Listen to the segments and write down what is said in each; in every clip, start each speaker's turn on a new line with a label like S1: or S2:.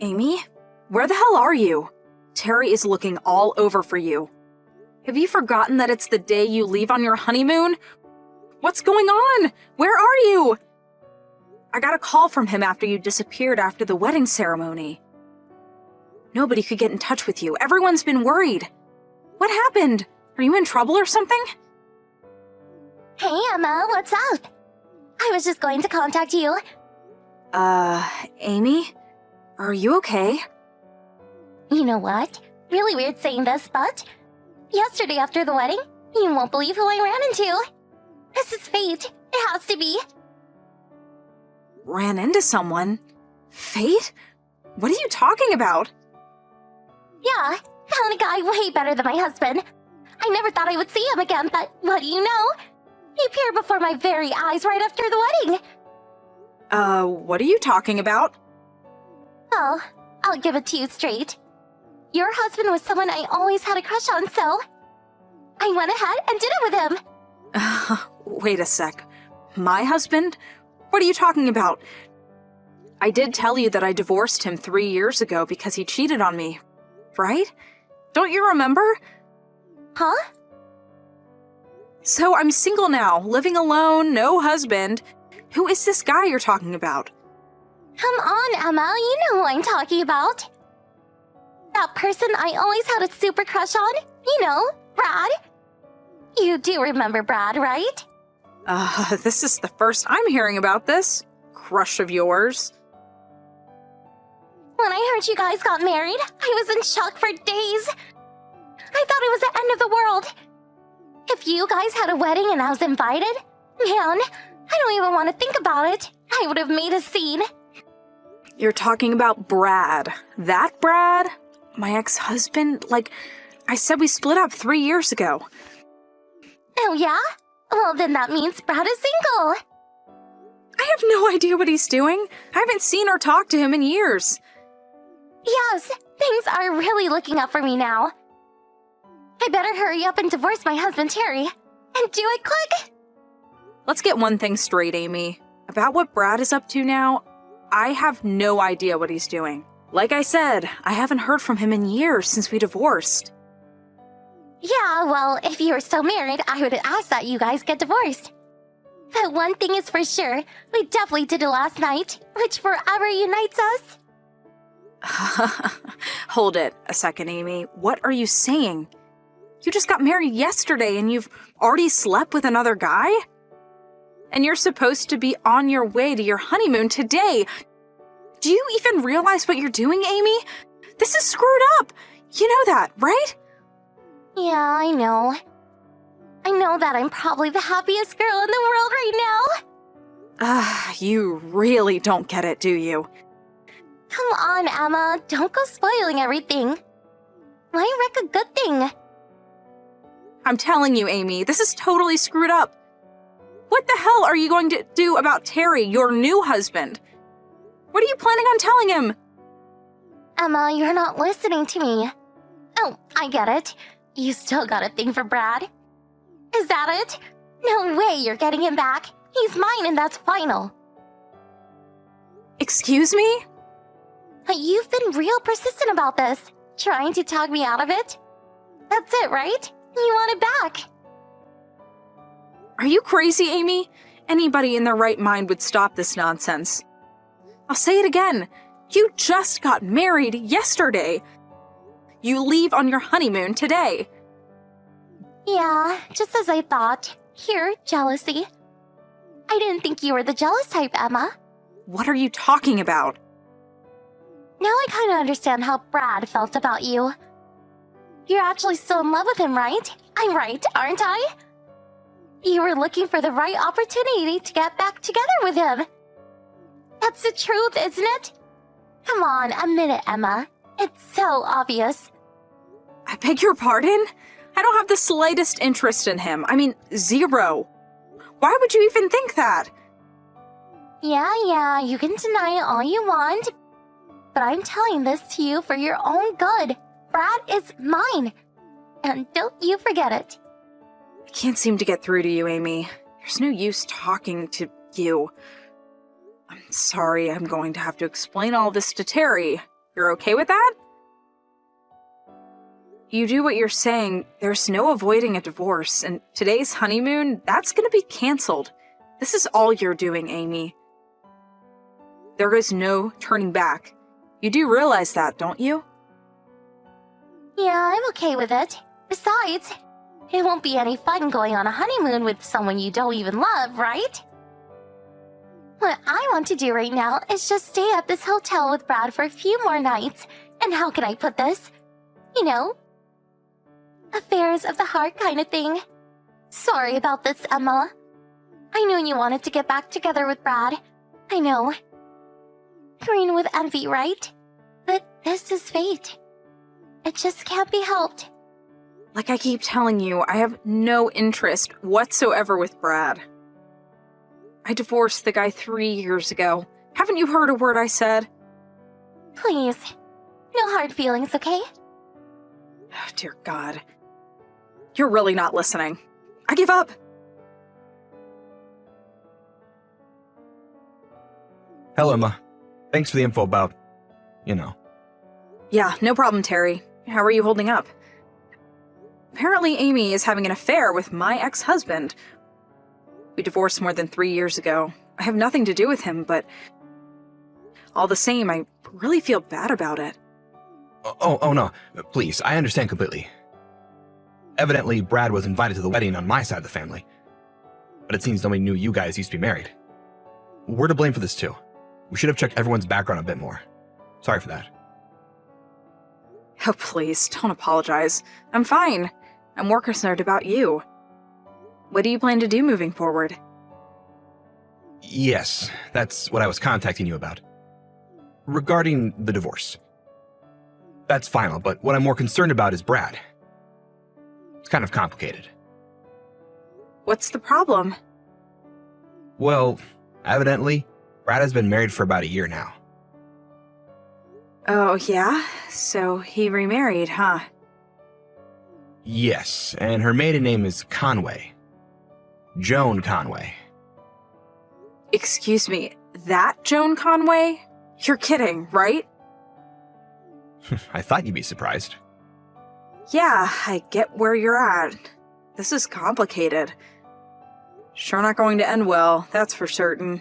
S1: Amy? Where the hell are you? Terry is looking all over for you. Have you forgotten that it's the day you leave on your honeymoon? What's going on? Where are you? I got a call from him after you disappeared after the wedding ceremony. Nobody could get in touch with you. Everyone's been worried. What happened? Are you in trouble or something?
S2: Hey, Emma, what's up? I was just going to contact you.
S1: Amy? Are you okay?
S2: You know what? Really weird saying this, but yesterday after the wedding, you won't believe who I ran into. This is fate. It has to be.
S1: Ran into someone? Fate? What are you talking about?
S2: Yeah, found a guy way better than my husband. I never thought I would see him again, but what do you know? He appeared before my very eyes right after the wedding.
S1: What are you talking about?
S2: Well, I'll give it to you straight. Your husband was someone I always had a crush on, so I went ahead and did it with him.
S1: Wait a sec. My husband? What are you talking about? I did tell you that I divorced him 3 years ago because he cheated on me, right? Don't you remember?
S2: Huh?
S1: So I'm single now, living alone, no husband. Who is this guy you're talking about?
S2: Come on, Emma, you know who I'm talking about. That person I always had a super crush on, you know, Brad. You do remember Brad, right?
S1: This is the first I'm hearing about this. Crush of yours.
S2: When I heard you guys got married, I was in shock for days. I thought it was the end of the world. If you guys had a wedding and I was invited, man, I don't even want to think about it. I would have made a scene.
S1: You're talking about Brad. That Brad? My ex-husband? Like, I said we split up 3 years ago.
S2: Oh yeah? Well, then that means Brad is single.
S1: I have no idea what he's doing. I haven't seen or talked to him in years.
S2: Yes, things are really looking up for me now. I better hurry up and divorce my husband Terry. And do it quick!
S1: Let's get one thing straight, Amy. About what Brad is up to now, I have no idea what he's doing. Like I said, I haven't heard from him in years since we divorced.
S2: Yeah, well, if you were still married, I would ask that you guys get divorced. But one thing is for sure, we definitely did it last night, which forever unites us.
S1: Hold it a second, Amy. What are you saying? You just got married yesterday and you've already slept with another guy? And you're supposed to be on your way to your honeymoon today. Do you even realize what you're doing, Amy? This is screwed up. You know that, right?
S2: Yeah, I know. I know that I'm probably the happiest girl in the world right now.
S1: You really don't get it, do you?
S2: Come on, Emma. Don't go spoiling everything. Why wreck a good thing?
S1: I'm telling you, Amy, this is totally screwed up. What the hell are you going to do about Terry, your new husband? What are you planning on telling him?
S2: Emma, you're not listening to me. Oh, I get it. You still got a thing for Brad. Is that it? No way you're getting him back. He's mine and that's final.
S1: Excuse me?
S2: You've been real persistent about this, trying to talk me out of it. That's it, right? You want it back.
S1: Are you crazy, Amy? Anybody in their right mind would stop this nonsense. I'll say it again. You just got married yesterday. You leave on your honeymoon today.
S2: Yeah, just as I thought. Pure jealousy. I didn't think you were the jealous type, Emma.
S1: What are you talking about?
S2: Now I kind of understand how Brad felt about you. You're actually still in love with him, right? I'm right, aren't I? You were looking for the right opportunity to get back together with him. That's the truth, isn't it? Come on, admit it, Emma. It's so obvious.
S1: I beg your pardon? I don't have the slightest interest in him. I mean, zero. Why would you even think that?
S2: Yeah, you can deny it all you want. But I'm telling this to you for your own good. Brad is mine. And don't you forget it.
S1: I can't seem to get through to you, Amy. There's no use talking to you. I'm sorry, I'm going to have to explain all this to Terry, You're okay with that? You do what you're saying, there's no avoiding a divorce, and today's honeymoon, that's gonna be canceled. This is all you're doing, Amy. There is no turning back. You do realize that, don't you?
S2: Yeah, I'm okay with it. Besides, it won't be any fun going on a honeymoon with someone you don't even love, right? What I want to do right now is just stay at this hotel with Brad for a few more nights. And how can I put this? You know, affairs of the heart kind of thing. Sorry about this, Emma. I knew you wanted to get back together with Brad. I know. Green with envy, right? But this is fate. It just can't be helped.
S1: Like I keep telling you, I have no interest whatsoever with Brad. I divorced the guy 3 years ago. Haven't you heard a word I said?
S2: Please. No hard feelings, okay?
S1: Oh, dear God. You're really not listening. I give up.
S3: Hello, Emma. Thanks for the info about,
S1: Yeah, no problem, Terry. How are you holding up? Apparently Amy is having an affair with my ex-husband. We divorced more than 3 years ago. I have nothing to do with him, but all the same, I really feel bad about it.
S3: Oh, no. Please, I understand completely. Evidently, Brad was invited to the wedding on my side of the family. But it seems nobody knew you guys used to be married. We're to blame for this too. We should have checked everyone's background a bit more. Sorry for that.
S1: Oh, please, don't apologize. I'm fine. I'm more concerned about you. What do you plan to do moving forward?
S3: Yes, that's what I was contacting you about. Regarding the divorce. That's final, but what I'm more concerned about is Brad. It's kind of complicated.
S1: What's the problem?
S3: Well, evidently, Brad has been married for about a year now.
S1: Oh, yeah? So he remarried, huh?
S3: Yes, and her maiden name is Conway. Joan Conway.
S1: Excuse me, that Joan Conway? You're kidding, right?
S3: I thought you'd be surprised.
S1: Yeah, I get where you're at. This is complicated. Sure not going to end well, that's for certain.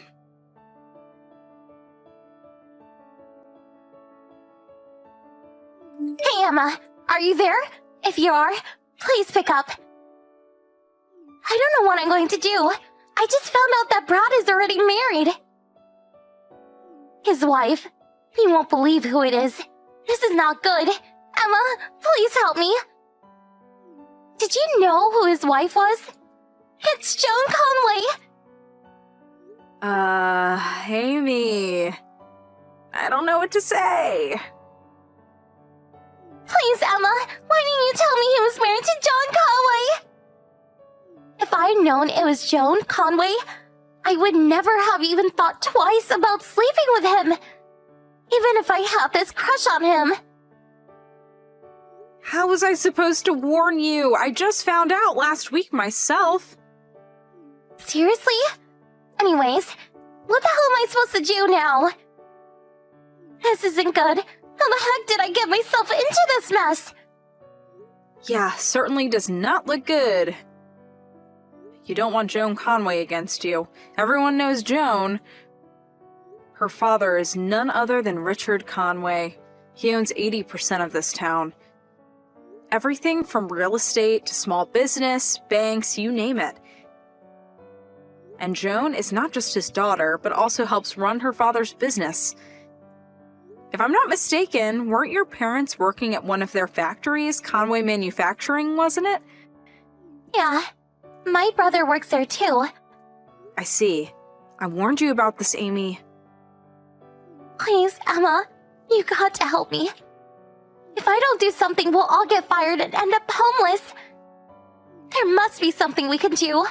S2: Hey, Emma. Are you there? If you are, please pick up. I don't know what I'm going to do. I just found out that Brad is already married. His wife. You won't believe who it is. This is not good. Emma, please help me. Did you know who his wife was? It's Joan Conway.
S1: Amy. I don't know what to say.
S2: Please, Emma, why didn't you tell me he was married to John Conway? If I had known it was Joan Conway, I would never have even thought twice about sleeping with him. Even if I had this crush on him.
S1: How was I supposed to warn you? I just found out last week myself.
S2: Seriously? Anyways, what the hell am I supposed to do now? This isn't good. How the heck did I get myself into this mess?
S1: Yeah, certainly does not look good. You don't want Joan Conway against you. Everyone knows Joan. Her father is none other than Richard Conway. He owns 80% of this town. Everything from real estate to small business, banks, you name it. And Joan is not just his daughter, but also helps run her father's business. If I'm not mistaken, weren't your parents working at one of their factories, Conway Manufacturing, wasn't it?
S2: Yeah, my brother works there too.
S1: I see. I warned you about this, Amy.
S2: Please, Emma, you got to help me. If I don't do something, we'll all get fired and end up homeless. There must be something we can do.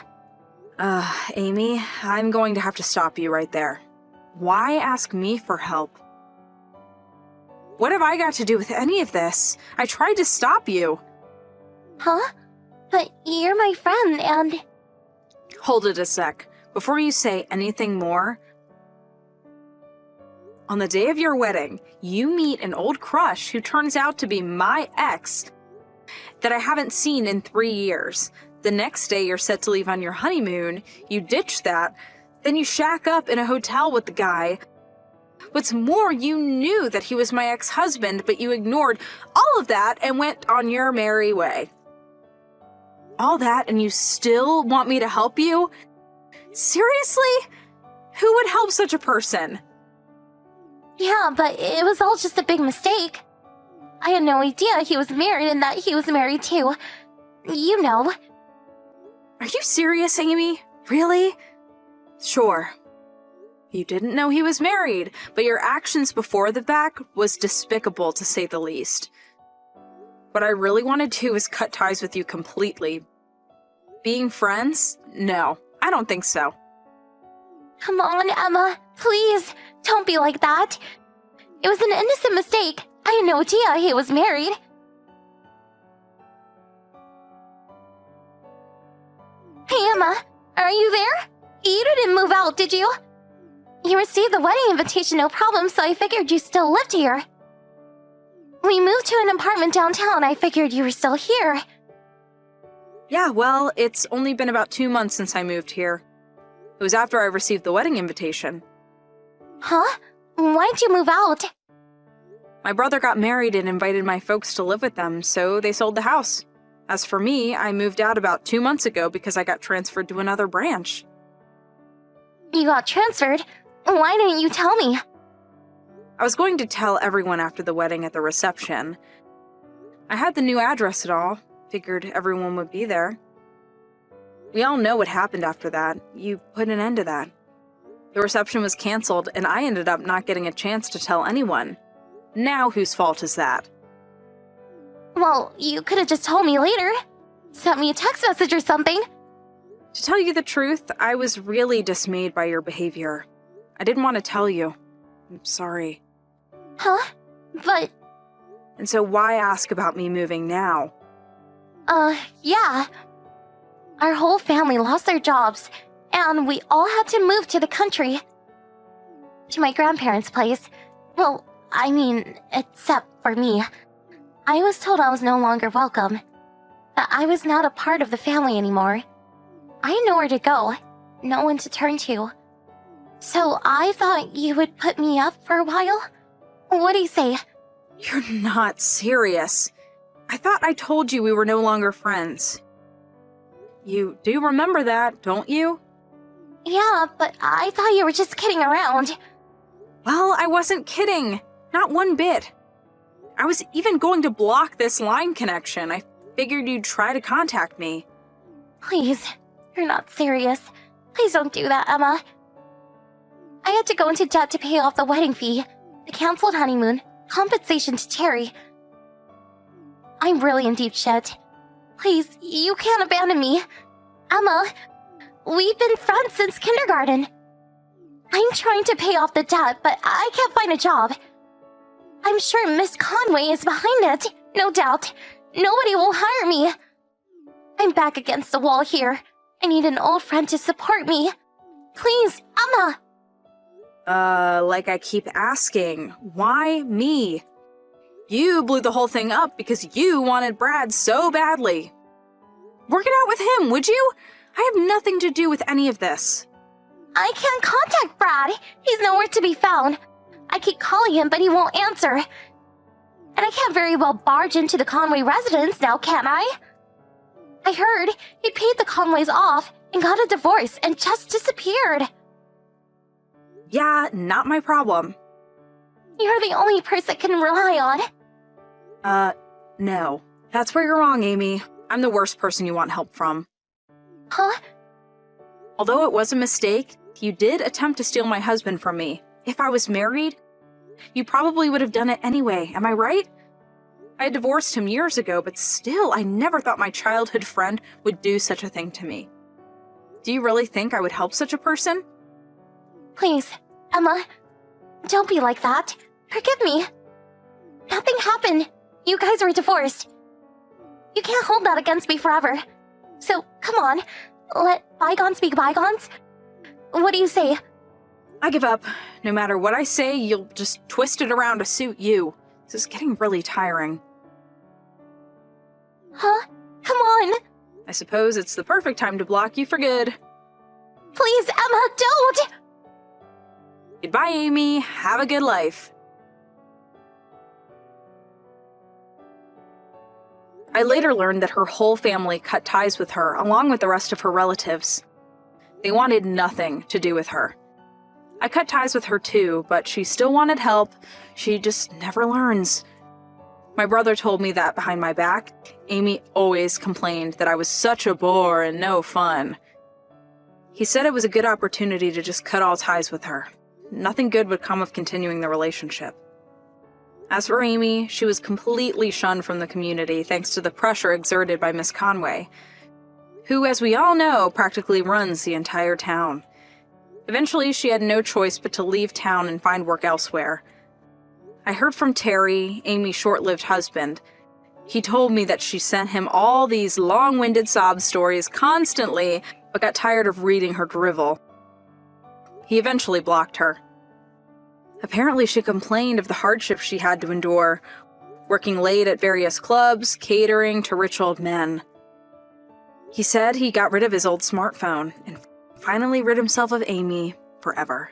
S1: Amy, I'm going to have to stop you right there. Why ask me for help? What have I got to do with any of this? I tried to stop you.
S2: Huh? But you're my friend and...
S1: Hold it a sec. Before you say anything more, On the day of your wedding, you meet an old crush who turns out to be my ex that I haven't seen in 3 years. The next day you're set to leave on your honeymoon, you ditch that, then you shack up in a hotel with the guy. What's more, you knew that he was my ex-husband, but you ignored all of that and went on your merry way. All that, and you still want me to help you? Seriously? Who would help such a person?
S2: Yeah, but it was all just a big mistake. I had no idea he was married and that he was married too. You know.
S1: Are you serious, Amy? Really? Sure. You didn't know he was married, but your actions before the fact was despicable, to say the least. What I really want to do is cut ties with you completely. Being friends? No, I don't think so.
S2: Come on, Emma. Please, don't be like that. It was an innocent mistake. I had no idea he was married. Hey, Emma. Are you there? You didn't move out, did you? You received the wedding invitation, no problem, so I figured you still lived here. We moved to an apartment downtown. I figured you were still here.
S1: Yeah, well, it's only been about 2 months since I moved here. It was after I received the wedding invitation.
S2: Huh? Why'd you move out?
S1: My brother got married and invited my folks to live with them, so they sold the house. As for me, I moved out about 2 months ago because I got transferred to another branch.
S2: You got transferred? Why didn't you tell me?
S1: I was going to tell everyone after the wedding at the reception. I had the new address and all. Figured everyone would be there. We all know what happened after that. You put an end to that. The reception was canceled, and I ended up not getting a chance to tell anyone. Now whose fault is that?
S2: Well, you could have just told me later. Sent me a text message or something.
S1: To tell you the truth, I was really dismayed by your behavior. I didn't want to tell you. I'm sorry.
S2: Huh? But...
S1: And so why ask about me moving now?
S2: Yeah. Our whole family lost their jobs, and we all had to move to the country. To my grandparents' place. Well, I mean, except for me. I was told I was no longer welcome. That I was not a part of the family anymore. I had nowhere to go. No one to turn to. So I thought you would put me up for a while? What do you say?
S1: You're not serious. I thought I told you we were no longer friends. You do remember that, don't you?
S2: Yeah, but I thought you were just kidding around.
S1: Well, I wasn't kidding. Not one bit. I was even going to block this line connection. I figured you'd try to contact me.
S2: Please, you're not serious. Please don't do that, Emma. I had to go into debt to pay off the wedding fee, the canceled honeymoon, compensation to Terry. I'm really in deep shit. Please, you can't abandon me. Emma, we've been friends since kindergarten. I'm trying to pay off the debt, but I can't find a job. I'm sure Miss Conway is behind it, no doubt. Nobody will hire me. I'm back against the wall here. I need an old friend to support me. Please, Emma.
S1: Like I keep asking, why me? You blew the whole thing up because you wanted Brad so badly. Work it out with him, would you? I have nothing to do with any of this.
S2: I can't contact Brad. He's nowhere to be found. I keep calling him, but he won't answer. And I can't very well barge into the Conway residence now, can I? I heard he paid the Conways off and got a divorce and just disappeared.
S1: Yeah, not my problem.
S2: You're the only person I can rely on.
S1: No. That's where you're wrong, Amy. I'm the worst person you want help from.
S2: Huh?
S1: Although it was a mistake, you did attempt to steal my husband from me. If I was married, you probably would have done it anyway, am I right? I had divorced him years ago, but still, I never thought my childhood friend would do such a thing to me. Do you really think I would help such a person?
S2: Please, Emma, don't be like that. Forgive me. Nothing happened. You guys were divorced. You can't hold that against me forever. So, come on, let bygones be bygones. What do you say?
S1: I give up. No matter what I say, you'll just twist it around to suit you. This is getting really tiring.
S2: Huh? Come on!
S1: I suppose it's the perfect time to block you for good.
S2: Please, Emma, don't!
S1: Goodbye, Amy. Have a good life. I later learned that her whole family cut ties with her, along with the rest of her relatives. They wanted nothing to do with her. I cut ties with her too, but she still wanted help. She just never learns. My brother told me that behind my back, Amy always complained that I was such a bore and no fun. He said it was a good opportunity to just cut all ties with her. Nothing good would come of continuing the relationship. As for Amy, she was completely shunned from the community thanks to the pressure exerted by Miss Conway, who, as we all know, practically runs the entire town. Eventually, she had no choice but to leave town and find work elsewhere. I heard from Terry, Amy's short-lived husband. He told me that she sent him all these long-winded sob stories constantly, but got tired of reading her drivel. He eventually blocked her. Apparently, she complained of the hardships she had to endure, working late at various clubs, catering to rich old men. He said he got rid of his old smartphone and finally rid himself of Amy forever.